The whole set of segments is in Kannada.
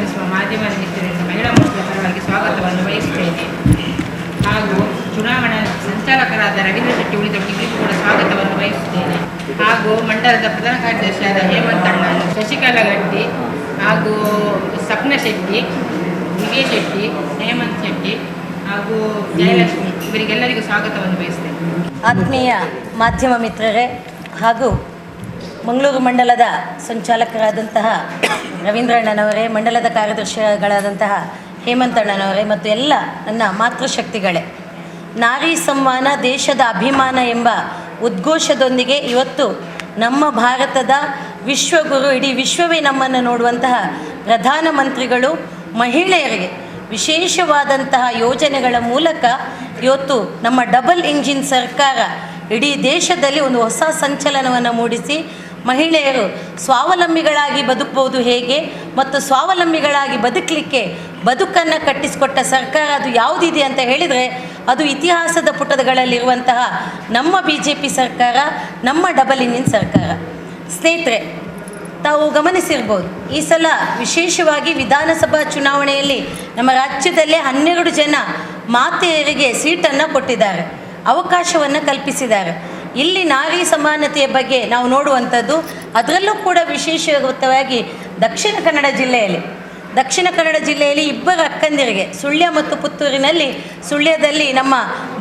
ಆಗಮಿಸುವ ಮಾಧ್ಯಮ ಮಿತ್ರರಿಂದ ಮಹಿಳಾ ಮೋರ್ಚಾ ಪರವಾಗಿ ಸ್ವಾಗತವನ್ನು ಬಯಸುತ್ತೇನೆ. ಹಾಗೂ ಚುನಾವಣಾ ಸಂಚಾಲಕರಾದ ರವೀಂದ್ರ ಶೆಟ್ಟಿ ಉಳಿದವರಿಗೆ ಕೂಡ ಸ್ವಾಗತವನ್ನು ಬಯಸುತ್ತೇನೆ. ಹಾಗೂ ಮಂಡಲದ ಪ್ರಧಾನ ಕಾರ್ಯದರ್ಶಿಯಾದ ಹೇಮಂತ್ ಅಣ್ಣ, ಶಶಿಕಲಾ ಗಟ್ಟಿ ಹಾಗೂ ಸಪ್ನ ಶೆಟ್ಟಿ, ವಿಜಯ ಶೆಟ್ಟಿ, ಹೇಮಂತ್ ಶೆಟ್ಟಿ ಹಾಗೂ ಜಯಲಕ್ಷ್ಮಿ ಇವರಿಗೆಲ್ಲರಿಗೂ ಸ್ವಾಗತವನ್ನು ಬಯಸುತ್ತೇನೆ. ಆತ್ಮೀಯ ಮಾಧ್ಯಮ ಮಿತ್ರರೇ ಹಾಗೂ ಮಂಗಳೂರು ಮಂಡಲದ ಸಂಚಾಲಕರಾದಂತಹ ರವೀಂದ್ರಣ್ಣನವರೇ, ಮಂಡಲದ ಕಾರ್ಯದರ್ಶಿಗಳಾದಂತಹ ಹೇಮಂತಣ್ಣನವರೇ ಮತ್ತು ಎಲ್ಲ ನನ್ನ ಮಾತೃಶಕ್ತಿಗಳೇ, ನಾರಿ ಸಮ್ಮಾನ ದೇಶದ ಅಭಿಮಾನ ಎಂಬ ಉದ್ಘೋಷದೊಂದಿಗೆ ಇವತ್ತು ನಮ್ಮ ಭಾರತದ ವಿಶ್ವಗುರು, ಇಡೀ ವಿಶ್ವವೇ ನಮ್ಮನ್ನು ನೋಡುವಂತಹ ಪ್ರಧಾನಮಂತ್ರಿಗಳು ಮಹಿಳೆಯರಿಗೆ ವಿಶೇಷವಾದಂತಹ ಯೋಜನೆಗಳ ಮೂಲಕ ಇವತ್ತು ನಮ್ಮ ಡಬಲ್ ಇಂಜಿನ್ ಸರ್ಕಾರ ಇಡೀ ದೇಶದಲ್ಲಿ ಒಂದು ಹೊಸ ಸಂಚಲನವನ್ನು ಮೂಡಿಸಿ ಮಹಿಳೆಯರು ಸ್ವಾವಲಂಬಿಗಳಾಗಿ ಬದುಕಬಹುದು ಹೇಗೆ ಮತ್ತು ಸ್ವಾವಲಂಬಿಗಳಾಗಿ ಬದುಕಲಿಕ್ಕೆ ಬದುಕನ್ನು ಕಟ್ಟಿಸಿಕೊಟ್ಟ ಸರ್ಕಾರ ಅದು ಯಾವುದಿದೆ ಅಂತ ಹೇಳಿದರೆ ಅದು ಇತಿಹಾಸದ ಪುಟಗಳಲ್ಲಿರುವಂತಹ ನಮ್ಮ BJP ಸರ್ಕಾರ, ನಮ್ಮ ಡಬಲ್ ಇಂಜಿನ್ ಸರ್ಕಾರ. ಸ್ನೇಹಿತರೆ, ತಾವು ಗಮನಿಸಿರ್ಬೋದು, ಈ ಸಲ ವಿಶೇಷವಾಗಿ ವಿಧಾನಸಭಾ ಚುನಾವಣೆಯಲ್ಲಿ ನಮ್ಮ ರಾಜ್ಯದಲ್ಲೇ 12 ಜನ ಮಾತೆಯರಿಗೆ ಸೀಟನ್ನು ಕೊಟ್ಟಿದ್ದಾರೆ, ಅವಕಾಶವನ್ನು ಕಲ್ಪಿಸಿದ್ದಾರೆ. ಇಲ್ಲಿ ನಾರಿ ಸಮಾನತೆಯ ಬಗ್ಗೆ ನಾವು ನೋಡುವಂಥದ್ದು, ಅದರಲ್ಲೂ ಕೂಡ ವಿಶೇಷವಾಗಿ ದಕ್ಷಿಣ ಕನ್ನಡ ಜಿಲ್ಲೆಯಲ್ಲಿ ಇಬ್ಬರು ಅಕ್ಕಂದಿರಿಗೆ, ಸುಳ್ಯ ಮತ್ತು ಪುತ್ತೂರಿನಲ್ಲಿ, ಸುಳ್ಯದಲ್ಲಿ ನಮ್ಮ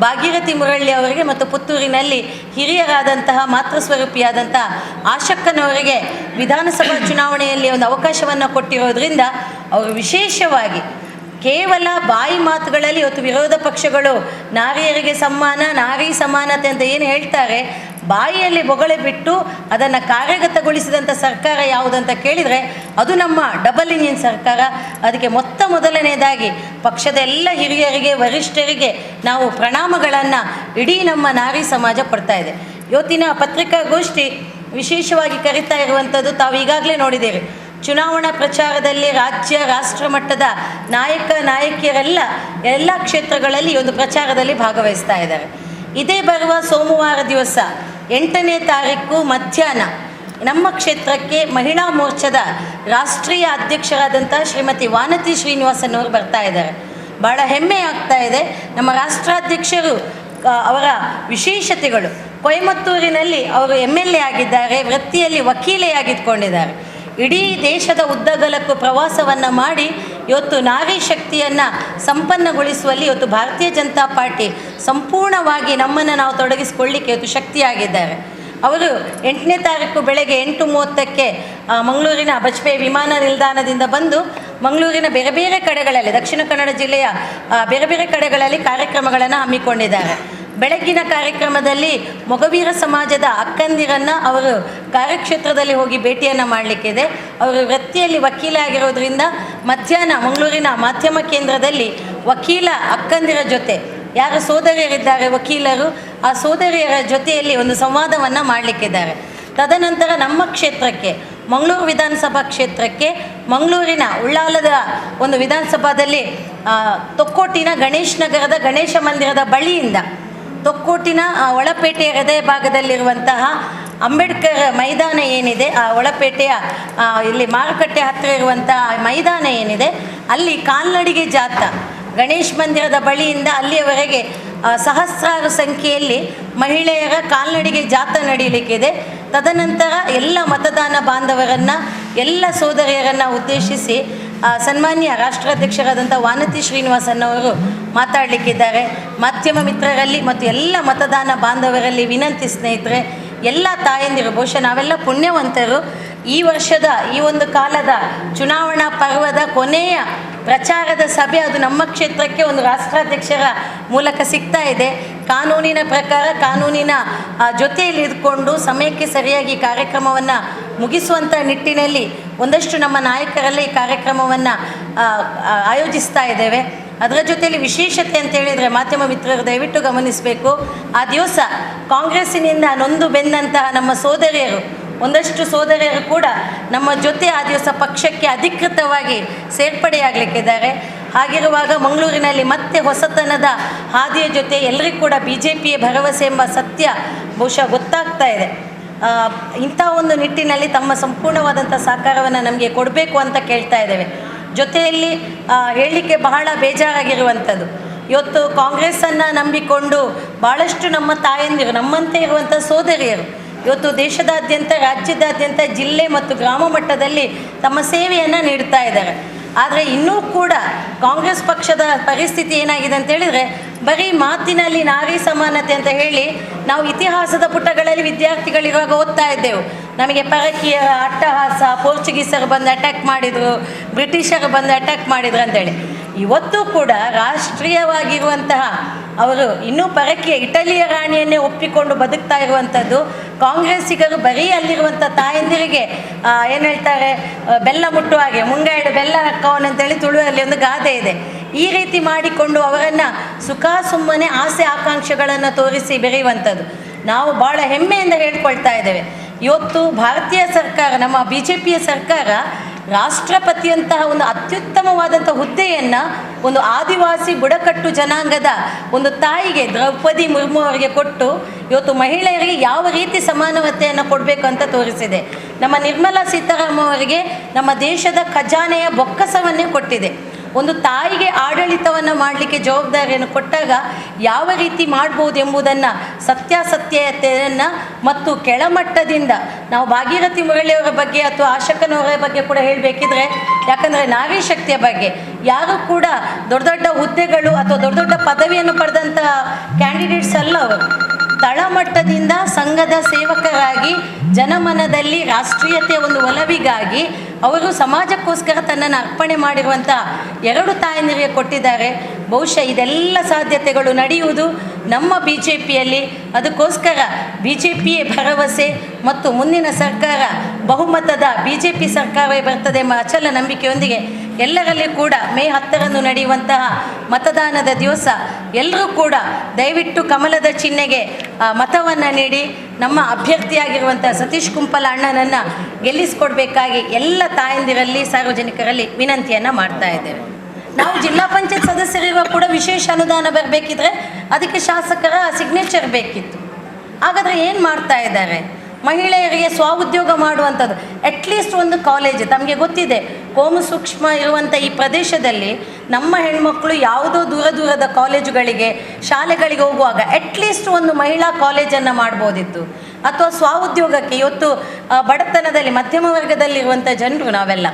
ಭಾಗೀರಥಿ ಮುರಳ್ಳಿ ಅವರಿಗೆ ಮತ್ತು ಪುತ್ತೂರಿನಲ್ಲಿ ಹಿರಿಯರಾದಂತಹ ಮಾತೃಸ್ವರೂಪಿಯಾದಂತಹ ಆಶಕ್ಕನವರಿಗೆ ವಿಧಾನಸಭಾ ಚುನಾವಣೆಯಲ್ಲಿ ಒಂದು ಅವಕಾಶವನ್ನು ಕೊಟ್ಟಿರೋದ್ರಿಂದ ಅವರು ವಿಶೇಷವಾಗಿ ಕೇವಲ ಬಾಯಿ ಮಾತುಗಳಲ್ಲಿ ಇವತ್ತು ವಿರೋಧ ಪಕ್ಷಗಳು ನಾರಿಯರಿಗೆ ಸಮ್ಮಾನ, ನಾರಿ ಸಮಾನತೆ ಅಂತ ಏನು ಹೇಳ್ತಾರೆ, ಬಾಯಿಯಲ್ಲಿ ಬೊಗಳೆ ಬಿಟ್ಟು ಅದನ್ನು ಕಾರ್ಯಗತಗೊಳಿಸಿದಂಥ ಸರ್ಕಾರ ಯಾವುದಂತ ಕೇಳಿದರೆ ಅದು ನಮ್ಮ ಡಬಲ್ ಇಂಜಿನ್ ಸರ್ಕಾರ. ಅದಕ್ಕೆ ಮೊದಲನೇದಾಗಿ ಪಕ್ಷದ ಎಲ್ಲ ಹಿರಿಯರಿಗೆ, ವರಿಷ್ಠರಿಗೆ ನಾವು ಪ್ರಣಾಮಗಳನ್ನು ಇಡೀ ನಮ್ಮ ನಾರಿ ಸಮಾಜ ಪಡ್ತಾ ಇದೆ. ಇವತ್ತಿನ ಪತ್ರಿಕಾಗೋಷ್ಠಿ ವಿಶೇಷವಾಗಿ ಕರೀತಾ ಇರುವಂಥದ್ದು ತಾವು ಈಗಾಗಲೇ ನೋಡಿದ್ದೀರಿ. ಚುನಾವಣಾ ಪ್ರಚಾರದಲ್ಲಿ ರಾಜ್ಯ ರಾಷ್ಟ್ರ ಮಟ್ಟದ ನಾಯಕಿಯರೆಲ್ಲ ಎಲ್ಲ ಕ್ಷೇತ್ರಗಳಲ್ಲಿ ಒಂದು ಪ್ರಚಾರದಲ್ಲಿ ಭಾಗವಹಿಸ್ತಾ ಇದ್ದಾರೆ. ಇದೇ ಬರುವ ಸೋಮವಾರ ದಿವಸ 8ನೇ ತಾರೀಕು ಮಧ್ಯಾಹ್ನ ನಮ್ಮ ಕ್ಷೇತ್ರಕ್ಕೆ ಮಹಿಳಾ ಮೋರ್ಚಾದ ರಾಷ್ಟ್ರೀಯ ಅಧ್ಯಕ್ಷರಾದಂಥ ಶ್ರೀಮತಿ ವಾನತಿ ಶ್ರೀನಿವಾಸನ್ ಅವರು ಬರ್ತಾ ಇದ್ದಾರೆ. ಭಾಳ ಹೆಮ್ಮೆ ಆಗ್ತಾ ಇದೆ. ನಮ್ಮ ರಾಷ್ಟ್ರಾಧ್ಯಕ್ಷರು ಅವರ ವಿಶೇಷತೆಗಳು, ಕೊಯಮತ್ತೂರಿನಲ್ಲಿ ಅವರು MLA ಆಗಿದ್ದಾರೆ, ವೃತ್ತಿಯಲ್ಲಿ ವಕೀಲೆಯಾಗಿದ್ದುಕೊಂಡಿದ್ದಾರೆ. ಇಡೀ ದೇಶದ ಉದ್ದಗಲಕ್ಕೂ ಪ್ರವಾಸವನ್ನು ಮಾಡಿ ಇವತ್ತು ನಾರಿ ಶಕ್ತಿಯನ್ನು ಸಂಪನ್ನಗೊಳಿಸುವಲ್ಲಿ ಇವತ್ತು ಭಾರತೀಯ ಜನತಾ ಪಾರ್ಟಿ ಸಂಪೂರ್ಣವಾಗಿ ನಮ್ಮನ್ನು ನಾವು ತೊಡಗಿಸಿಕೊಳ್ಳಿಕ್ಕೆ ಇವತ್ತು ಶಕ್ತಿಯಾಗಿದ್ದಾರೆ. ಅವರು 8ನೇ ತಾರೀಕು ಬೆಳಗ್ಗೆ 8:30ಕ್ಕೆ ಮಂಗಳೂರಿನ ಬಜ್ಪೆ ವಿಮಾನ ನಿಲ್ದಾಣದಿಂದ ಬಂದು ಮಂಗಳೂರಿನ ಬೇರೆ ಬೇರೆ ಕಡೆಗಳಲ್ಲಿ, ದಕ್ಷಿಣ ಕನ್ನಡ ಜಿಲ್ಲೆಯ ಬೇರೆ ಬೇರೆ ಕಡೆಗಳಲ್ಲಿ ಕಾರ್ಯಕ್ರಮಗಳನ್ನು ಹಮ್ಮಿಕೊಂಡಿದ್ದಾರೆ. ಬೆಳಗ್ಗಿನ ಕಾರ್ಯಕ್ರಮದಲ್ಲಿ ಮೊಗವೀರ ಸಮಾಜದ ಅಕ್ಕಂದಿರನ್ನು ಅವರು ಕಾರ್ಯಕ್ಷೇತ್ರದಲ್ಲಿ ಹೋಗಿ ಭೇಟಿಯನ್ನು ಮಾಡಲಿಕ್ಕಿದೆ. ಅವರು ವೃತ್ತಿಯಲ್ಲಿ ವಕೀಲ ಆಗಿರೋದ್ರಿಂದ ಮಧ್ಯಾಹ್ನ ಮಂಗಳೂರಿನ ಮಾಧ್ಯಮ ಕೇಂದ್ರದಲ್ಲಿ ವಕೀಲ ಅಕ್ಕಂದಿರ ಜೊತೆ, ಯಾರು ಸೋದರಿಯರಿದ್ದಾರೆ ವಕೀಲರು, ಆ ಸೋದರಿಯರ ಜೊತೆಯಲ್ಲಿ ಒಂದು ಸಂವಾದವನ್ನು ಮಾಡಲಿಕ್ಕಿದ್ದಾರೆ. ತದನಂತರ ನಮ್ಮ ಕ್ಷೇತ್ರಕ್ಕೆ, ಮಂಗಳೂರು ವಿಧಾನಸಭಾ ಕ್ಷೇತ್ರಕ್ಕೆ, ಮಂಗಳೂರಿನ ಉಳ್ಳಾಲದ ಒಂದು ವಿಧಾನಸಭಾದಲ್ಲಿ ತೊಕ್ಕೋಟಿನ ಗಣೇಶ್ ನಗರದ ಗಣೇಶ ಮಂದಿರದ ಬಳಿಯಿಂದ ತೊಕ್ಕೋಟಿನ ಒಳಪೇಟೆಯ ಹೃದಯ ಭಾಗದಲ್ಲಿರುವಂತಹ ಅಂಬೇಡ್ಕರ್ ಮೈದಾನ ಏನಿದೆ, ಆ ಒಳಪೇಟೆಯ ಇಲ್ಲಿ ಮಾರುಕಟ್ಟೆ ಹತ್ತಿರ ಇರುವಂತಹ ಮೈದಾನ ಏನಿದೆ, ಅಲ್ಲಿ ಕಾಲ್ನಡಿಗೆ ಜಾಥಾ ಗಣೇಶ್ ಮಂದಿರದ ಬಳಿಯಿಂದ ಅಲ್ಲಿಯವರೆಗೆ ಸಹಸ್ರಾರು ಸಂಖ್ಯೆಯಲ್ಲಿ ಮಹಿಳೆಯರ ಕಾಲ್ನಡಿಗೆ ಜಾಥಾ ನಡೆಯಲಿಕ್ಕಿದೆ. ತದನಂತರ ಎಲ್ಲ ಮತದಾನ ಬಾಂಧವರನ್ನು, ಎಲ್ಲ ಸೋದರಿಯರನ್ನು ಉದ್ದೇಶಿಸಿ ಸನ್ಮಾನ್ಯ ರಾಷ್ಟ್ರಾಧ್ಯಕ್ಷರಾದಂಥ ವಾನತಿ ಶ್ರೀನಿವಾಸನ್ ಅವರು ಮಾತಾಡಲಿಕ್ಕಿದ್ದಾರೆ. ಮಾಧ್ಯಮ ಮಿತ್ರರಲ್ಲಿ ಮತ್ತು ಎಲ್ಲ ಮತದಾನ ಬಾಂಧವರಲ್ಲಿ ವಿನಂತಿ ಸ್ನೇಹಿತರೆ, ಎಲ್ಲ ತಾಯಂದಿರು, ಬಹುಶಃ ನಾವೆಲ್ಲ ಪುಣ್ಯವಂತರು. ಈ ವರ್ಷದ ಈ ಒಂದು ಕಾಲದ ಚುನಾವಣಾ ಪರ್ವದ ಕೊನೆಯ ಪ್ರಚಾರದ ಸಭೆ ಅದು ನಮ್ಮ ಕ್ಷೇತ್ರಕ್ಕೆ ಒಂದು ರಾಷ್ಟ್ರಾಧ್ಯಕ್ಷರ ಮೂಲಕ ಸಿಗ್ತಾ ಇದೆ. ಕಾನೂನಿನ ಪ್ರಕಾರ, ಕಾನೂನಿನ ಜೊತೆಯಲ್ಲಿ ಇದ್ಕೊಂಡು ಸಮಯಕ್ಕೆ ಸರಿಯಾಗಿ ಕಾರ್ಯಕ್ರಮವನ್ನು ಮುಗಿಸುವಂಥ ನಿಟ್ಟಿನಲ್ಲಿ ಒಂದಷ್ಟು ನಮ್ಮ ನಾಯಕರಲ್ಲೇ ಈ ಕಾರ್ಯಕ್ರಮವನ್ನು ಆಯೋಜಿಸ್ತಾ ಇದ್ದೇವೆ. ಅದರ ಜೊತೆಯಲ್ಲಿ ವಿಶೇಷತೆ ಅಂತ ಹೇಳಿದರೆ ಮಾಧ್ಯಮ ಮಿತ್ರರು ದಯವಿಟ್ಟು ಗಮನಿಸಬೇಕು, ಆ ದಿವಸ ಕಾಂಗ್ರೆಸ್ಸಿನಿಂದ ನೊಂದು ಬೆಂದಂತಹ ನಮ್ಮ ಸೋದರಿಯರು, ಒಂದಷ್ಟು ಸೋದರಿಯರು ಕೂಡ ನಮ್ಮ ಜೊತೆ ಆ ದಿವಸ ಪಕ್ಷಕ್ಕೆ ಅಧಿಕೃತವಾಗಿ ಸೇರ್ಪಡೆಯಾಗಲಿಕ್ಕಿದ್ದಾರೆ. ಹಾಗಿರುವಾಗ ಮಂಗಳೂರಿನಲ್ಲಿ ಮತ್ತೆ ಹೊಸತನದ ಹಾದಿಯ ಜೊತೆ ಎಲ್ಲರಿಗೂ ಕೂಡ BJPಯ ಭರವಸೆ ಎಂಬ ಸತ್ಯ ಬಹುಶಃ ಗೊತ್ತಾಗ್ತಾ ಇದೆ. ಇಂಥ ಒಂದು ನಿಟ್ಟಿನಲ್ಲಿ ತಮ್ಮ ಸಂಪೂರ್ಣವಾದಂಥ ಸಹಕಾರವನ್ನು ನಮಗೆ ಕೊಡಬೇಕು ಅಂತ ಕೇಳ್ತಾ ಇದ್ದೇವೆ. ಜೊತೆಯಲ್ಲಿ ಹೇಳಲಿಕ್ಕೆ ಬಹಳ ಬೇಜಾರಾಗಿರುವಂಥದ್ದು, ಇವತ್ತು ಕಾಂಗ್ರೆಸ್ಸನ್ನು ನಂಬಿಕೊಂಡು ಭಾಳಷ್ಟು ನಮ್ಮ ತಾಯಂದಿರು, ನಮ್ಮಂತೆ ಇರುವಂಥ ಸೋದರಿಯರು ಇವತ್ತು ದೇಶದಾದ್ಯಂತ, ರಾಜ್ಯದಾದ್ಯಂತ, ಜಿಲ್ಲೆ ಮತ್ತು ಗ್ರಾಮ ಮಟ್ಟದಲ್ಲಿ ತಮ್ಮ ಸೇವೆಯನ್ನು ನೀಡ್ತಾ ಇದ್ದಾರೆ. ಆದರೆ ಇನ್ನೂ ಕೂಡ ಕಾಂಗ್ರೆಸ್ ಪಕ್ಷದ ಪರಿಸ್ಥಿತಿ ಏನಾಗಿದೆ ಅಂತ ಹೇಳಿದರೆ, ಬರೀ ಮಾತಿನಲ್ಲಿ ನಾರಿ ಸಮಾನತೆ ಅಂತ ಹೇಳಿ ನಾವು ಇತಿಹಾಸದ ಪುಟಗಳಲ್ಲಿ ವಿದ್ಯಾರ್ಥಿಗಳಿರುವಾಗ ಓದ್ತಾ ಇದ್ದೆವು. ನಮಗೆ ಪರಕೀಯರ ಅಟ್ಟಹಾಸ, ಪೋರ್ಚುಗೀಸರು ಬಂದು ಅಟ್ಯಾಕ್ ಮಾಡಿದರು, ಬ್ರಿಟಿಷರು ಬಂದು ಅಟ್ಯಾಕ್ ಮಾಡಿದರು ಅಂತೇಳಿ. ಇವತ್ತು ಕೂಡ ರಾಷ್ಟ್ರೀಯವಾಗಿರುವಂತಹ ಅವರು ಇನ್ನೂ ಪರಕೀಯ ಇಟಲಿಯ ರಾಣಿಯನ್ನೇ ಒಪ್ಪಿಕೊಂಡು ಬದುಕ್ತಾ ಇರುವಂಥದ್ದು. ಕಾಂಗ್ರೆಸ್ಸಿಗರು ಬರೀ ಅಲ್ಲಿರುವಂಥ ತಾಯಂದಿರಿಗೆ ಏನು ಹೇಳ್ತಾರೆ, ಬೆಲ್ಲ ಮುಟ್ಟುವ ಹಾಗೆ ಮುಂಗಾಡು ಬೆಲ್ಲ ನಕ್ಕವನು ಅಂತೇಳಿ ತುಳುವಲ್ಲಿ ಒಂದು ಗಾದೆ ಇದೆ. ಈ ರೀತಿ ಮಾಡಿಕೊಂಡು ಅವರನ್ನು ಸುಖ ಸುಮ್ಮನೆ ಆಸೆ ಆಕಾಂಕ್ಷೆಗಳನ್ನು ತೋರಿಸಿ ಬೆರೆಯುವಂಥದ್ದು ನಾವು ಭಾಳ ಹೆಮ್ಮೆಯಿಂದ ಹೇಳ್ಕೊಳ್ತಾ ಇದ್ದೇವೆ. ಇವತ್ತು ಭಾರತೀಯ ಸರ್ಕಾರ, ನಮ್ಮ BJPಯ ಸರ್ಕಾರ ರಾಷ್ಟ್ರಪತಿಯಂತಹ ಒಂದು ಅತ್ಯುತ್ತಮವಾದಂಥ ಹುದ್ದೆಯನ್ನು ಒಂದು ಆದಿವಾಸಿ ಬುಡಕಟ್ಟು ಜನಾಂಗದ ಒಂದು ತಾಯಿಗೆ ದ್ರೌಪದಿ ಮುರ್ಮು ಅವರಿಗೆ ಕೊಟ್ಟು ಇವತ್ತು ಮಹಿಳೆಯರಿಗೆ ಯಾವ ರೀತಿ ಸಮಾನತೆಯನ್ನು ಕೊಡಬೇಕು ಅಂತ ತೋರಿಸಿದೆ. ನಮ್ಮ ನಿರ್ಮಲಾ ಸೀತಾರಾಮನ್ ಅವರಿಗೆ ನಮ್ಮ ದೇಶದ ಖಜಾನೆಯ ಬೊಕ್ಕಸವನ್ನೇ ಕೊಟ್ಟಿದೆ. ಒಂದು ತಾಯಿಗೆ ಆಡಳಿತವನ್ನು ಮಾಡಲಿಕ್ಕೆ ಜವಾಬ್ದಾರಿಯನ್ನು ಕೊಟ್ಟಾಗ ಯಾವ ರೀತಿ ಮಾಡ್ಬೋದು ಎಂಬುದನ್ನು ಸತ್ಯಾಸತ್ಯತೆಯನ್ನು ಮತ್ತು ಕೆಳಮಟ್ಟದಿಂದ ನಾವು ಭಾಗೀರಥಿ ಮುರಳಿಯವರ ಬಗ್ಗೆ ಅಥವಾ ಆಶಕನವರ ಬಗ್ಗೆ ಕೂಡ ಹೇಳಬೇಕಿದ್ರೆ, ಯಾಕಂದರೆ ನಾರಿ ಶಕ್ತಿಯ ಬಗ್ಗೆ ಯಾರು ಕೂಡ ದೊಡ್ಡ ದೊಡ್ಡ ಹುದ್ದೆಗಳು ಅಥವಾ ದೊಡ್ಡ ದೊಡ್ಡ ಪದವಿಯನ್ನು ಪಡೆದಂಥ ಕ್ಯಾಂಡಿಡೇಟ್ಸ್ ಅಲ್ಲ ಅವರು. ತಳಮಟ್ಟದಿಂದ ಸಂಘದ ಸೇವಕರಾಗಿ ಜನಮನದಲ್ಲಿ ರಾಷ್ಟ್ರೀಯತೆಯ ಒಂದು ಒಲವಿಗಾಗಿ ಅವರು ಸಮಾಜಕ್ಕೋಸ್ಕರ ತನ್ನನ್ನು ಅರ್ಪಣೆ ಮಾಡಿರುವಂಥ 2 ತಾಯಂದಿರಿಗೆ ಕೊಟ್ಟಿದ್ದಾರೆ. ಬಹುಶಃ ಇದೆಲ್ಲ ಸಾಧ್ಯತೆಗಳು ನಡೆಯುವುದು ನಮ್ಮ BJPಯಲ್ಲಿ. ಅದಕ್ಕೋಸ್ಕರ BJPಯೇ ಭರವಸೆ ಮತ್ತು ಮುಂದಿನ ಸರ್ಕಾರ ಬಹುಮತದ BJP ಸರ್ಕಾರವೇ ಬರ್ತದೆ ಎಂಬ ಅಚಲ ನಂಬಿಕೆಯೊಂದಿಗೆ ಎಲ್ಲರಲ್ಲಿ ಕೂಡ ಮೇ 10ರಂದು ನಡೆಯುವಂತಹ ಮತದಾನದ ದಿವಸ ಎಲ್ಲರೂ ಕೂಡ ದಯವಿಟ್ಟು ಕಮಲದ ಚಿಹ್ನೆಗೆ ಮತವನ್ನು ನೀಡಿ ನಮ್ಮ ಅಭ್ಯರ್ಥಿಯಾಗಿರುವಂಥ ಸತೀಶ್ ಕುಂಪಲ ಅಣ್ಣನನ್ನು ಗೆಲ್ಲಿಸಿಕೊಡ್ಬೇಕಾಗಿ ಎಲ್ಲ ತಾಯಂದಿರಲ್ಲಿ, ಸಾರ್ವಜನಿಕರಲ್ಲಿ ವಿನಂತಿಯನ್ನು ಮಾಡ್ತಾ ಇದ್ದೇವೆ. ನಾವು ಜಿಲ್ಲಾ ಪಂಚಾಯತ್ ಸದಸ್ಯರಿರುವ ಕೂಡ ವಿಶೇಷ ಅನುದಾನ ಬರಬೇಕಿದ್ರೆ ಅದಕ್ಕೆ ಶಾಸಕರ ಸಿಗ್ನೇಚರ್ ಬೇಕಿತ್ತು. ಹಾಗಾದರೆ ಏನು ಮಾಡ್ತಾ ಇದ್ದಾರೆ? ಮಹಿಳೆಯರಿಗೆ ಸ್ವಉದ್ಯೋಗ ಮಾಡುವಂಥದ್ದು, ಅಟ್ಲೀಸ್ಟ್ ಒಂದು ಕಾಲೇಜ್, ತಮಗೆ ಗೊತ್ತಿದೆ ಕೋಮು ಸೂಕ್ಷ್ಮ ಇರುವಂಥ ಈ ಪ್ರದೇಶದಲ್ಲಿ ನಮ್ಮ ಹೆಣ್ಮಕ್ಳು ಯಾವುದೋ ದೂರದ ಕಾಲೇಜುಗಳಿಗೆ, ಶಾಲೆಗಳಿಗೆ ಹೋಗುವಾಗ ಅಟ್ಲೀಸ್ಟ್ ಒಂದು ಮಹಿಳಾ ಕಾಲೇಜನ್ನು ಮಾಡ್ಬೋದಿತ್ತು. ಅಥವಾ ಸ್ವಉದ್ಯೋಗಕ್ಕೆ ಇವತ್ತು ಬಡತನದಲ್ಲಿ ಮಧ್ಯಮ ವರ್ಗದಲ್ಲಿರುವಂಥ ಜನರು ನಾವೆಲ್ಲ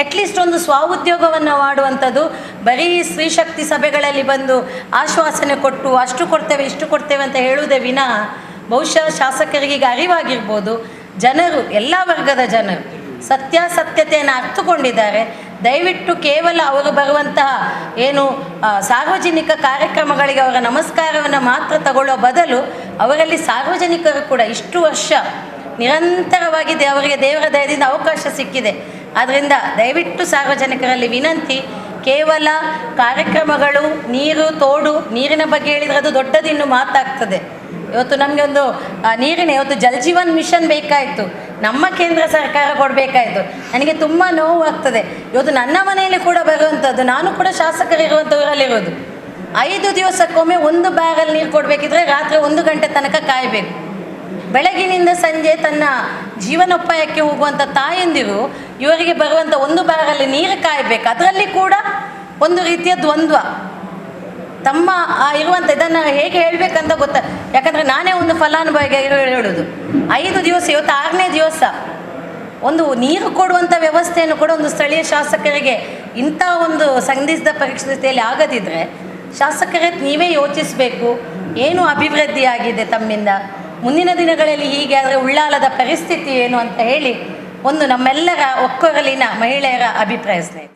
ಅಟ್ಲೀಸ್ಟ್ ಒಂದು ಸ್ವಉದ್ಯೋಗವನ್ನು ಮಾಡುವಂಥದ್ದು. ಬರೀ ಸ್ತ್ರೀಶಕ್ತಿ ಸಭೆಗಳಲ್ಲಿ ಬಂದು ಆಶ್ವಾಸನೆ ಕೊಟ್ಟು ಅಷ್ಟು ಕೊಡ್ತೇವೆ ಇಷ್ಟು ಕೊಡ್ತೇವೆ ಅಂತ ಹೇಳುವುದೇ ವಿನಃ ಬಹುಶಃ ಶಾಸಕರಿಗೆ ಈಗ ಅರಿವಾಗಿರ್ಬೋದು, ಜನರು, ಎಲ್ಲ ವರ್ಗದ ಜನರು ಸತ್ಯಾಸತ್ಯತೆಯನ್ನು ಅರ್ಥಕೊಂಡಿದ್ದಾರೆ. ದಯವಿಟ್ಟು ಕೇವಲ ಅವರು ಬರುವಂತಹ ಏನು ಸಾರ್ವಜನಿಕ ಕಾರ್ಯಕ್ರಮಗಳಿಗೆ ಅವರ ನಮಸ್ಕಾರವನ್ನು ಮಾತ್ರ ತಗೊಳ್ಳೋ ಬದಲು ಅವರಲ್ಲಿ ಸಾರ್ವಜನಿಕರು ಕೂಡ ಇಷ್ಟು ವರ್ಷ ನಿರಂತರವಾಗಿ ಅವರಿಗೆ ದೇವರ ದಯದಿಂದ ಅವಕಾಶ ಸಿಕ್ಕಿದೆ. ಆದ್ದರಿಂದ ದಯವಿಟ್ಟು ಸಾರ್ವಜನಿಕರಲ್ಲಿ ವಿನಂತಿ, ಕೇವಲ ಕಾರ್ಯಕ್ರಮಗಳು, ನೀರು, ತೋಡು, ನೀರಿನ ಬಗ್ಗೆ ಹೇಳಿದರೆ ಅದು ದೊಡ್ಡದಿನ್ನು ಮಾತಾಗ್ತದೆ. ಇವತ್ತು ನಮಗೆ ಒಂದು ನೀರಿನ ಇವತ್ತು ಜಲ್ ಜೀವನ್ ಮಿಷನ್ ಬೇಕಾಯಿತು, ನಮ್ಮ ಕೇಂದ್ರ ಸರ್ಕಾರ ಕೊಡಬೇಕಾಯಿತು. ನನಗೆ ತುಂಬ ನೋವು ಆಗ್ತದೆ. ಇವತ್ತು ನನ್ನ ಮನೆಯಲ್ಲಿ ಕೂಡ ಬರುವಂಥದ್ದು, ನಾನು ಕೂಡ ಶಾಸಕರಿರುವಂಥವರಲ್ಲಿರೋದು. 5 ದಿವಸಕ್ಕೊಮ್ಮೆ 1 ಬ್ಯಾರಲ್ ನೀರು ಕೊಡಬೇಕಿದ್ರೆ ರಾತ್ರಿ 1 ಗಂಟೆ ತನಕ ಕಾಯಬೇಕು. ಬೆಳಗಿನಿಂದ ಸಂಜೆ ತನ್ನ ಜೀವನೋಪಾಯಕ್ಕೆ ಹೋಗುವಂಥ ತಾಯಂದಿರು ಇವರಿಗೆ ಬರುವಂಥ 1 ಬ್ಯಾರಲ್ ನೀರು ಕಾಯಬೇಕು. ಅದರಲ್ಲಿ ಕೂಡ ಒಂದು ರೀತಿಯ ದ್ವಂದ್ವ, ತಮ್ಮ ಇರುವಂಥ ಇದನ್ನು ಹೇಗೆ ಹೇಳಬೇಕಂತ ಗೊತ್ತ. ಯಾಕಂದರೆ ನಾನೇ ಒಂದು ಫಲಾನುಭವಿಗೆ ಹೇಳೋದು, 5 ದಿವಸ, ಇವತ್ತು 6ನೇ ದಿವಸ ಒಂದು ನೀರು ಕೊಡುವಂಥ ವ್ಯವಸ್ಥೆಯನ್ನು ಕೂಡ ಒಂದು ಸ್ಥಳೀಯ ಶಾಸಕರಿಗೆ ಇಂಥ ಒಂದು ಸಂದಿಗ್ಧ ಪರಿಸ್ಥಿತಿಯಲ್ಲಿ ಆಗದಿದ್ದರೆ ಶಾಸಕರೇ ನೀವೇ ಯೋಚಿಸಬೇಕು, ಏನು ಅಭಿವೃದ್ಧಿ ಆಗಿದೆ ತಮ್ಮಿಂದ, ಮುಂದಿನ ದಿನಗಳಲ್ಲಿ ಹೀಗೆ ಆದರೆ ಉಳ್ಳಾಲದ ಪರಿಸ್ಥಿತಿ ಏನು ಅಂತ ಹೇಳಿ ಒಂದು ನಮ್ಮೆಲ್ಲರ ಒಕ್ಕೊರಲಿನ ಮಹಿಳೆಯರ ಅಭಿಪ್ರಾಯ ಸ್ನೇಹಿತರೆ.